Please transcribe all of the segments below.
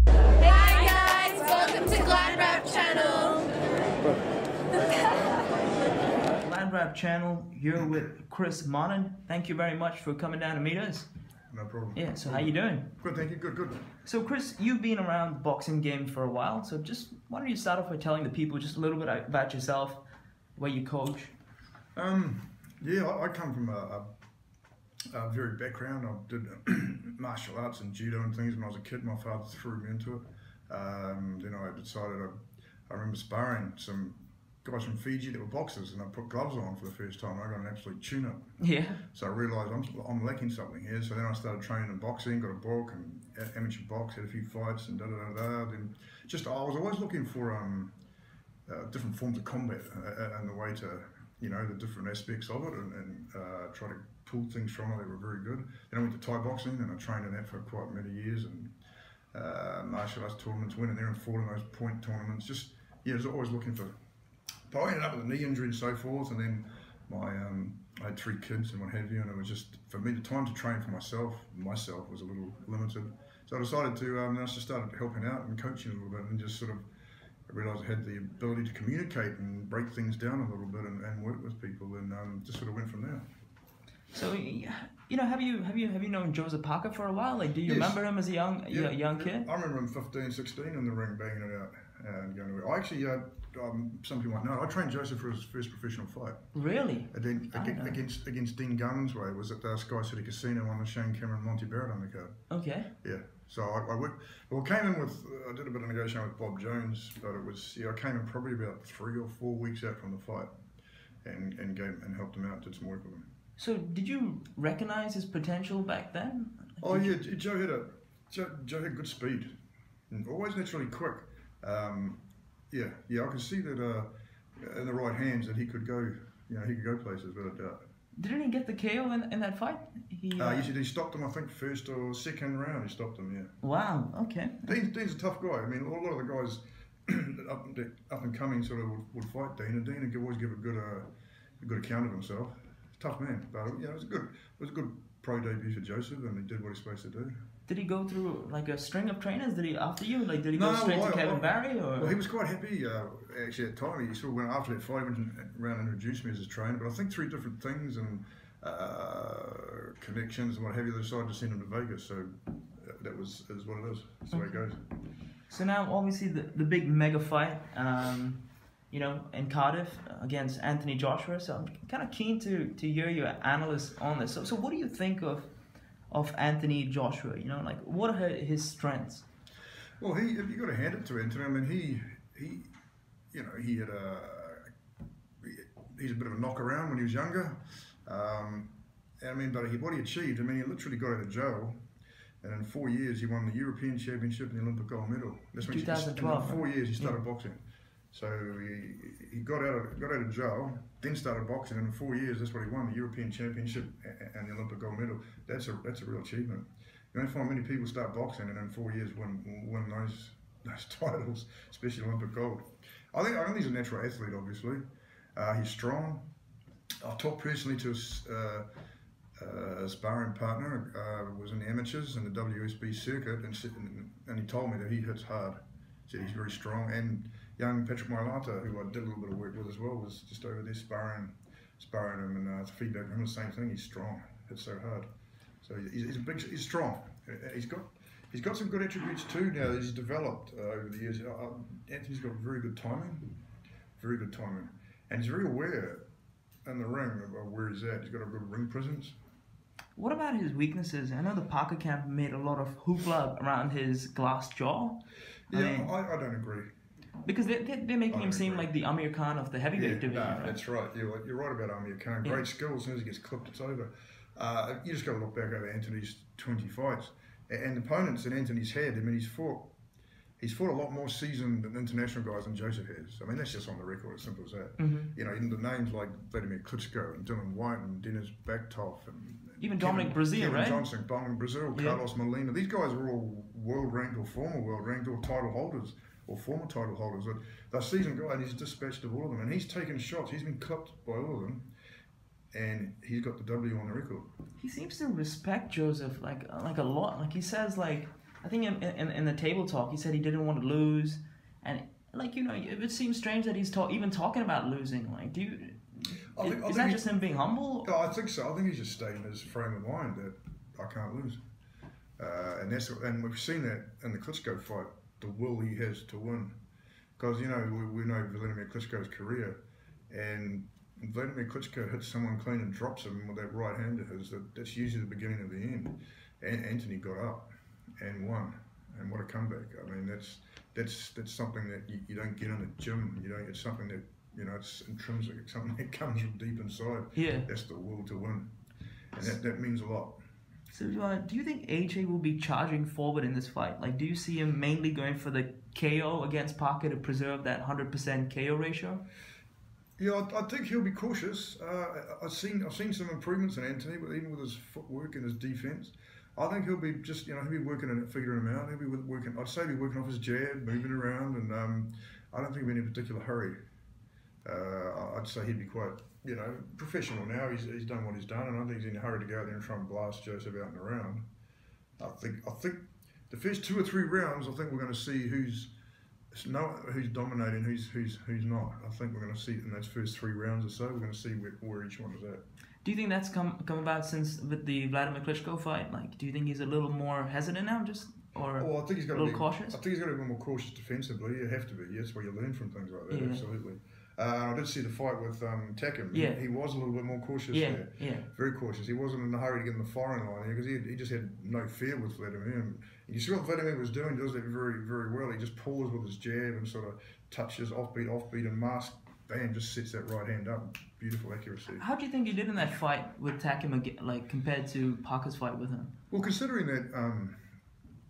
Hi guys, welcome to GladrapChannel. GladrapChannel, you're with Chris Monin. Thank you very much for coming down to meet us. No problem. Yeah, so how you doing? Good, thank you. Good. So Chris, you've been around the boxing game for a while, so just why don't you start off by telling the people just a little bit about yourself, where you coach? Yeah, I come from a varied background. I did martial arts and judo and things when I was a kid. My father threw me into it. Then I decided I remember sparring some guys from Fiji that were boxers, and I put gloves on for the first time. I got an absolute tune-up. Yeah. So I realised I'm lacking something here. So then I started training in boxing, got a book and amateur box, had a few fights and Then just I was always looking for different forms of combat and the way to, the different aspects of it and try to pull things from it that were very good. Then I went to Thai boxing and I trained in that for quite many years, and martial arts tournaments, went in there and fought in those point tournaments. I was always looking for. But I ended up with a knee injury and so forth, and then I had 3 kids and what have you, and it was just, for me, the time to train for myself was a little limited. So I decided to, I just started helping out and coaching a little bit, and just sort of realised I had the ability to communicate and break things down a little bit and work with people, and just sort of went from there. So, have you known Joseph Parker for a while? Like, do you remember him as a young kid? I remember him 15, 16 in the ring, banging it out and going away. I actually, some people might know, I trained Joseph for his first professional fight. Really? Against Dean Gunsway. It was at the Sky City Casino on the Shane Cameron Monty Barrett undercard. Okay. Yeah. So I worked. Well, I came in with. I did a bit of negotiating with Bob Jones, but it was. I came in probably about 3 or 4 weeks out from the fight, and helped him out. Did some work with him. So did you recognize his potential back then? Oh yeah, Joe had good speed, and always naturally quick. I could see that in the right hands that he could go. He could go places without a doubt. Didn't he get the KO in that fight? He stopped him. I think first or second round he stopped him. Yeah. Wow. Okay. Dean's a tough guy. I mean, a lot of the guys up and coming sort of would fight Dean, and Dean would always give a good account of himself. Tough man, but it was a good pro debut for Joseph, and he did what he's supposed to do. Did he go through like a string of trainers? Did he after you? Like, did he go straight to Kevin Barry? Or? Well, he was quite happy actually at the time. He sort of went after that fight, went around and introduced me as his trainer. But I think through different things and connections and what have you, they decided to send him to Vegas. So that is what it is. That's the way it goes. So now, obviously, the big mega fight. In Cardiff against Anthony Joshua. So I'm kind of keen to hear your analysis on this. So what do you think of Anthony Joshua? What are his strengths? Well, you got to hand it to Anthony. I mean, he's a bit of a knock around when he was younger. But what he achieved, he literally got out of jail. And in 4 years, he won the European Championship and the Olympic gold medal. That's when 2012. In 4 years, he started boxing. So he got out of jail, then started boxing, and in 4 years, that's what he won: the European Championship and the Olympic gold medal. That's a real achievement. You don't find many people start boxing and in 4 years win those titles, especially Olympic gold. I think he's a natural athlete. Obviously, he's strong. I've talked personally to a sparring partner, was in the amateurs in the WSB circuit, and he told me that he hits hard. He said he's very strong. And young Patrick Mailata, who I did a little bit of work with as well, was just over there sparring him, and feedback from him the same thing. He's strong, hits so hard. So he's strong. He's got some good attributes too now that he's developed over the years. Anthony's got very good timing, and he's very aware in the ring of where he's at. He's got a good ring presence. What about his weaknesses? I know the Parker camp made a lot of hoopla around his glass jaw. I don't agree. Because they're making him seem like the Amir Khan of the heavyweight division. Right? That's right. You're right about Amir Khan. Great skill. As soon as he gets clipped, it's over. You just got to look back over Anthony's 20 fights and the opponents that Anthony's had. He's fought a lot more seasoned than international guys than Joseph has. That's just on the record. As simple as that. Mm-hmm. Even the names like Vladimir Klitschko and Dylan White and Dennis Baktov and even Dominic Brazil, Kevin right? Johnson, Dominic Brazil, Carlos Molina. These guys were all world ranked or former world ranked or title holders or former title holders. They're seasoned guys, and he's dispatched of all of them. And he's taken shots. He's been clipped by all of them. and he's got the W on the record. He seems to respect Joseph like a lot. Like he says, like I think in the table talk, he said he didn't want to lose, and like it seems strange that he's even talking about losing. Like, is that just him being humble? I think so. I think he's just stating his frame of mind that I can't lose, and we've seen that in the Klitschko fight, the will he has to win, because we know Vladimir Klitschko's career, and Vladimir Klitschko hits someone clean and drops him with that right hand of his. That's usually the beginning of the end. And Anthony got up and won, and what a comeback! I mean, that's something that you don't get in the gym. It's something that it's intrinsic. It's something that comes from deep inside. Yeah, that's the will to win, and that means a lot. So, do you think AJ will be charging forward in this fight? Like, do you see him mainly going for the KO against Parker to preserve that 100% KO ratio? Yeah, I think he'll be cautious. I've seen some improvements in Anthony, but even with his footwork and his defense, I think he'll be just he'll be working and figuring him out. He'll be working. I'd say he'll be working off his jab, moving around, and I don't think he'll be in any particular hurry. I'd say he'd be quite professional now. He's done what he's done, and I don't think he's in a hurry to go out there and try and blast Joseph out and around. I think the first 2 or 3 rounds, I think we're going to see who's dominating, who's not. I think we're going to see in those first 3 rounds or so. We're going to see where each one is at. Do you think that's come about since with the Vladimir Klitschko fight? Like, do you think he's a little more hesitant now, I think he's got a little cautious? I think he's got to be more cautious defensively. You have to be. That's where you learn from things like that. Yeah. Absolutely. I did see the fight with Takim. Yeah. He was a little bit more cautious there. Yeah. Very cautious. He wasn't in a hurry to get in the firing line because he just had no fear with Vladimir. And you see what Vladimir was doing. He does that very, very well. He just paused with his jab and sort of touches offbeat, and mask. Bam, just sets that right hand up. Beautiful accuracy. How do you think he did in that fight with Takim, like compared to Parker's fight with him? Well, considering that,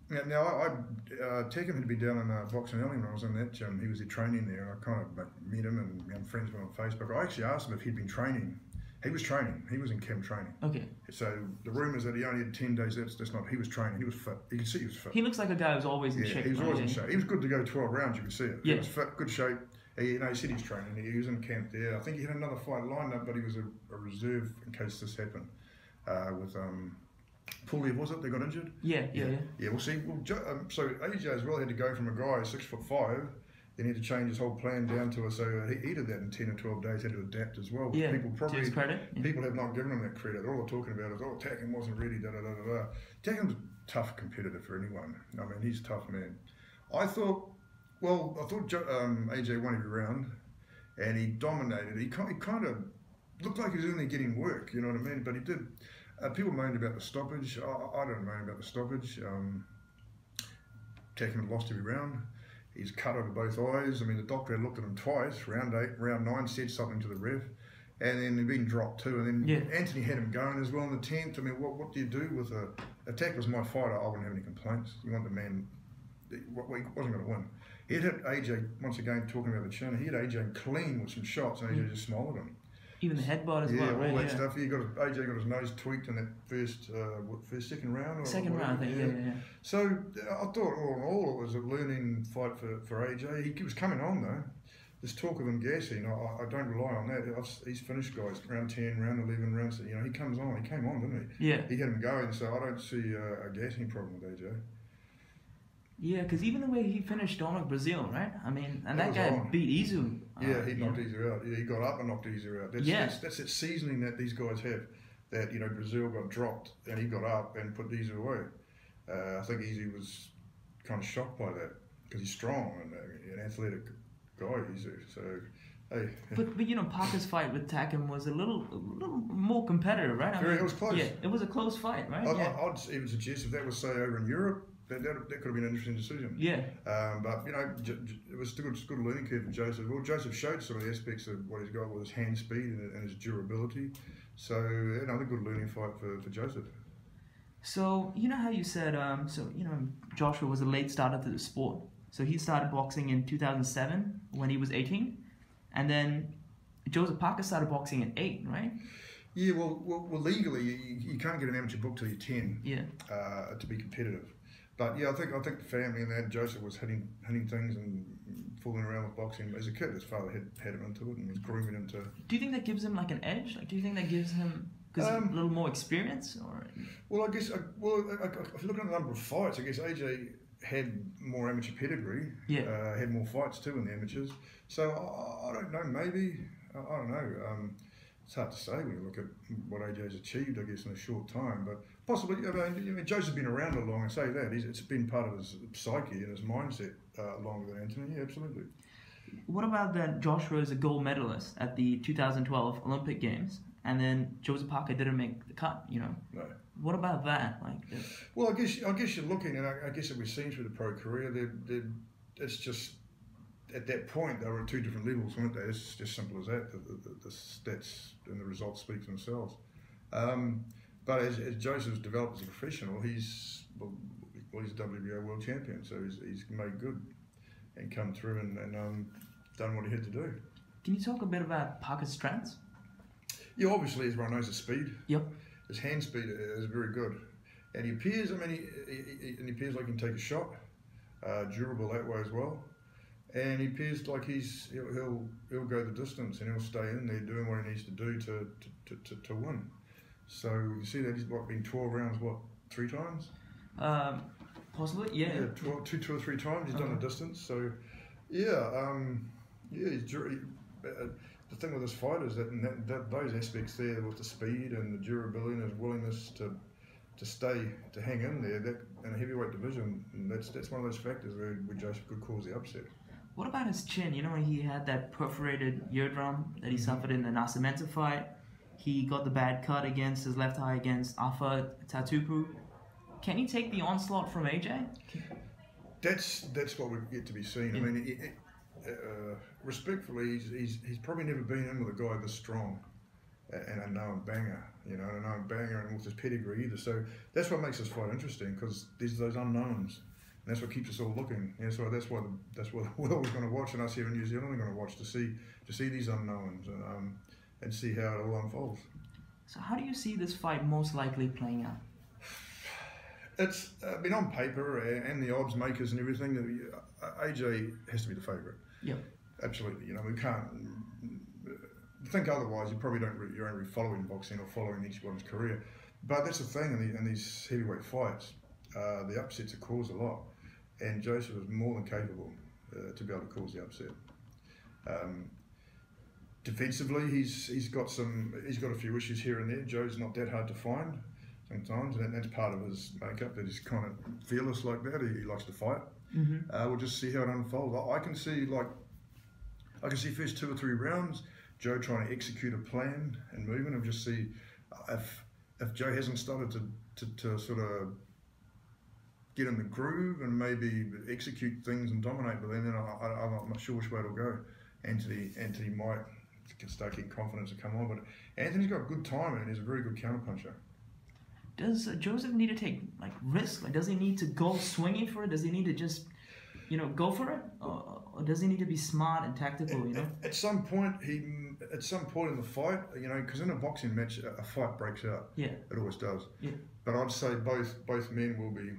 Takim had been down in Boxing Alley when I was in that gym. He was training there, and I kind of met him, and I'm friends with him on Facebook. I actually asked him if he'd been training. He was training. He was in camp training. Okay. So the rumours that he only had 10 days. That's not. He was training. He was fit. You can see he was fit. He looks like a guy who's always in shape. He was always in shape. He was good to go 12 rounds. You could see it. Yeah. He was fit, good shape. He said he's training. He was in camp there. I think he had another fight lined up, but he was a reserve in case this happened. With Pulev, was it? They got injured. Yeah. We'll see. So AJ as well had to go from a guy 6'5". Then he had to change his whole plan down to so he did that in 10 or 12 days. He had to adapt as well. Yeah. People probably to his credit. People have not given him that credit. All they're talking about is Takim wasn't ready. Takim's a tough competitor for anyone. I mean, he's a tough man. I thought AJ won every round, and he dominated. He kind of looked like he was only getting work, you know what I mean? But he did. People moaned about the stoppage. I don't moan about the stoppage. Takim had lost every round. He's cut over both eyes. I mean, the doctor had looked at him twice. Round 8, round 9, said something to the ref, and then he'd been dropped too. And then Anthony had him going as well in the 10th. I mean, what do you do with a Tack was my fighter? I wouldn't have any complaints. You want the man. He wasn't going to win. He hit AJ, once again, talking about the chin, he hit AJ clean with some shots, and AJ just smiled at him. Even the headbutt as well, right? Yeah, all that stuff. AJ got his nose tweaked in that second round? Second round, I think, yeah. So I thought, all in all, it was a learning fight for AJ. He was coming on, though. This talk of him gassing, I don't rely on that. He's finished guys, round 10, round 11, round 6. He comes on. He came on, didn't he? Yeah. He had him going, so I don't see a gassing problem with AJ. Yeah, because even the way he finished Dominic Brazil, right? I mean, and that guy beat Izu. Yeah, he knocked Izu out. Yeah, he got up and knocked Izu out. That's that seasoning that these guys have. That Brazil got dropped and he got up and put Izu away. I think Izu was kind of shocked by that because he's strong and an athletic guy, Izu. So. Hey. But Parker's fight with Takim was a little more competitive, right? It was close. Yeah, it was a close fight, right? I'd even suggest if that was, say, over in Europe, that could have been an interesting decision. Yeah. But it was still a good learning curve for Joseph. Well, Joseph showed some of the aspects of what he's got with his hand speed and his durability. So another good learning fight for Joseph. So you know how you said Joshua was a late starter to the sport. So he started boxing in 2007 when he was 18, and then Joseph Parker started boxing at 8, right? Yeah. Well, legally you can't get an amateur book till you're 10. Yeah. To be competitive. But yeah, I think the family and that Joseph was hitting things and fooling around with boxing as a kid. His father had him into it and was grooming him to. Do you think that gives him like an edge? Like, do you think that gives him a little more experience? Or well, I guess if you look at the number of fights, I guess AJ had more amateur pedigree. Yeah. Had more fights too in the amateurs. So I don't know. Maybe I don't know. It's hard to say when you look at what AJ's achieved, I guess, in a short time. But possibly, I mean Joseph's been around a long, I say that. It's been part of his psyche and his mindset longer than Anthony, yeah, absolutely. What about that Joshua is a gold medalist at the 2012 Olympic Games, and then Joseph Parker didn't make the cut, you know? No. What about that? Well, I guess you're looking, and I guess it we've seen through the pro career, it's just, at that point, they were at two different levels, weren't they? It's just simple as that. The stats and the results speak for themselves. But as Joseph's developed as a professional, he's a WBA world champion, so he's made good and come through and done what he had to do. Can you talk a bit about Parker's strengths? Yeah, obviously, everyone knows his speed. Yep. His hand speed is very good, and he appears. I mean, he appears like he can take a shot, durable that way as well. And he appears like he'll go the distance and he'll stay in there doing what he needs to do to win. So you see that he's been 12 rounds, 3 times? Possibly, yeah. Yeah, two or three times he's done the distance. So yeah, the thing with this fight is that those aspects there with the speed and the durability and his willingness to hang in there, that in a heavyweight division, that's one of those factors where Joseph could cause the upset. What about his chin? You know, he had that perforated eardrum that he suffered in the Nascimento fight. He got the bad cut against his left eye against Afa Tatupu. Can he take the onslaught from AJ? That's what we've yet to be seen. Yeah. I mean, respectfully, he's probably never been in with a guy this strong and a known banger, you know, and a known banger and with his pedigree either. So that's what makes this fight interesting, because there's those unknowns. And that's what keeps us all looking. Yeah, so that's what the world is going to watch, and us here in New Zealand are going to watch to see these unknowns and see how it all unfolds. So how do you see this fight most likely playing out? It's been on paper and the odds makers and everything. AJ has to be the favourite. Yeah. Absolutely. You know, we can't think otherwise. You probably don't really following boxing or following each one's career. But that's the thing in these heavyweight fights. The upsets are caused a lot, and Joseph is more than capable to be able to cause the upset. Defensively, he's got a few issues here and there. Joe's not that hard to find sometimes, and that's part of his makeup, that he's kind of fearless like that. He likes to fight. Mm-hmm. We'll just see how it unfolds. I can see first 2 or 3 rounds Joe trying to execute a plan and movement, and just see if Joe hasn't started to sort of get in the groove and maybe execute things and dominate, but then I'm not sure which way it'll go. Anthony might start getting confidence to come on, but Anthony's got good timing and he's a very good counterpuncher. Does Joseph need to take risk? Does he need to go swinging for it? Does he need to just go for it, or does he need to be smart and tactical? At some point in the fight, because in a boxing match a fight breaks out. Yeah, it always does. Yeah, but I'd say both men will be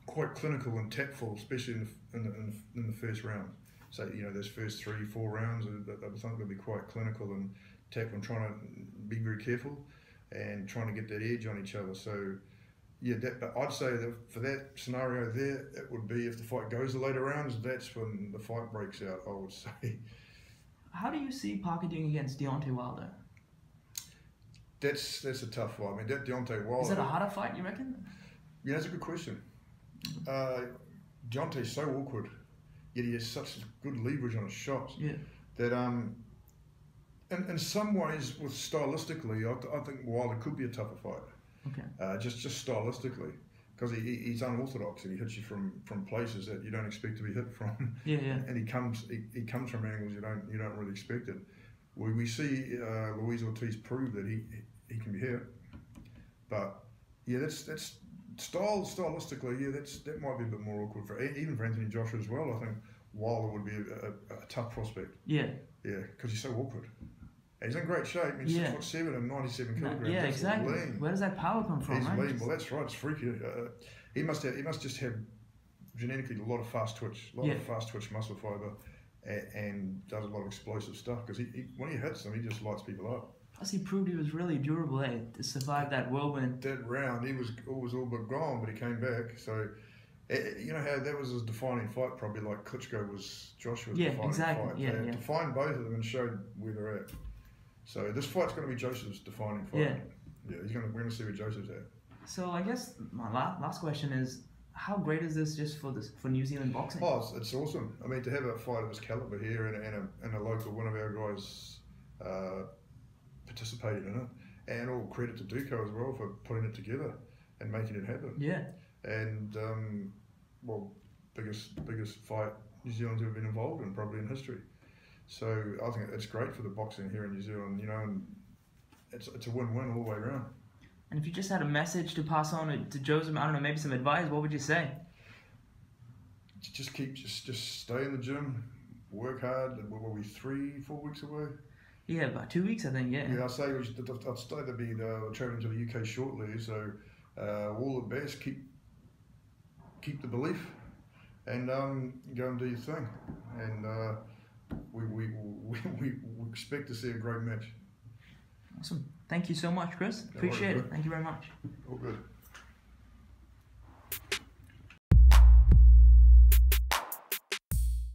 quite clinical and tactful, especially in the first round. So those first 3-4 rounds, I think they'll be quite clinical and tactful, and trying to be very careful and trying to get that edge on each other. So yeah, but I'd say that for that scenario there, it would be if the fight goes the later rounds, that's when the fight breaks out, I would say. How do you see Parker doing against Deontay Wilder? That's a tough fight. I mean, that Deontay Wilder. Is that a harder fight, you reckon? Yeah, that's a good question. Deontay's so awkward, yet he has such good leverage on his shots. Yeah. That in some ways, stylistically, I think Wilder could be a tougher fight. Okay. Just stylistically, because he's unorthodox and he hits you from places that you don't expect to be hit from. Yeah, yeah. And he comes from angles you don't really expect it. We see Luis Ortiz prove that he can be hit, but yeah, that's stylistically, yeah, that might be a bit more awkward even for Anthony Joshua as well. I think Wilder would be a tough prospect. Yeah. Yeah, because he's so awkward. He's in great shape. He's 6'7" and 97 kilograms. Yeah, That's exactly. lean. Where does that power come from? He's right? lean. Well, that's right. It's freaky. He must just have genetically a lot of fast twitch, muscle fibre, and does a lot of explosive stuff. Because when he hits them, he just lights people up. Plus, he proved he was really durable, to survive that whirlwind. That round, he was all but gone, but he came back. So, you know how that was his defining fight, probably like Klitschko was Joshua's defining fight. They defined both of them and showed where they're at. So this fight's going to be Joseph's defining fight. Yeah, we're going to see where Joseph's at. So I guess my last question is, how great is this just for New Zealand boxing? Oh, it's awesome. I mean, to have a fight of this caliber here and a local one of our guys participated in it, and all credit to Duco as well for putting it together and making it happen. Yeah. And biggest fight New Zealand's ever been involved in, probably in history. So I think it's great for the boxing here in New Zealand, you know, and it's a win-win all the way around. And if you just had a message to pass on to Joseph, I don't know, maybe some advice, what would you say? Just stay in the gym, work hard. What were we, 3-4 weeks away? Yeah, about 2 weeks, I think. Yeah. Yeah, I'd say they'd be travelling to the UK shortly. So all the best. Keep the belief, and go and do your thing. And we expect to see a great match. Awesome. Thank you so much, Chris. Appreciate it. Thank you very much. All good.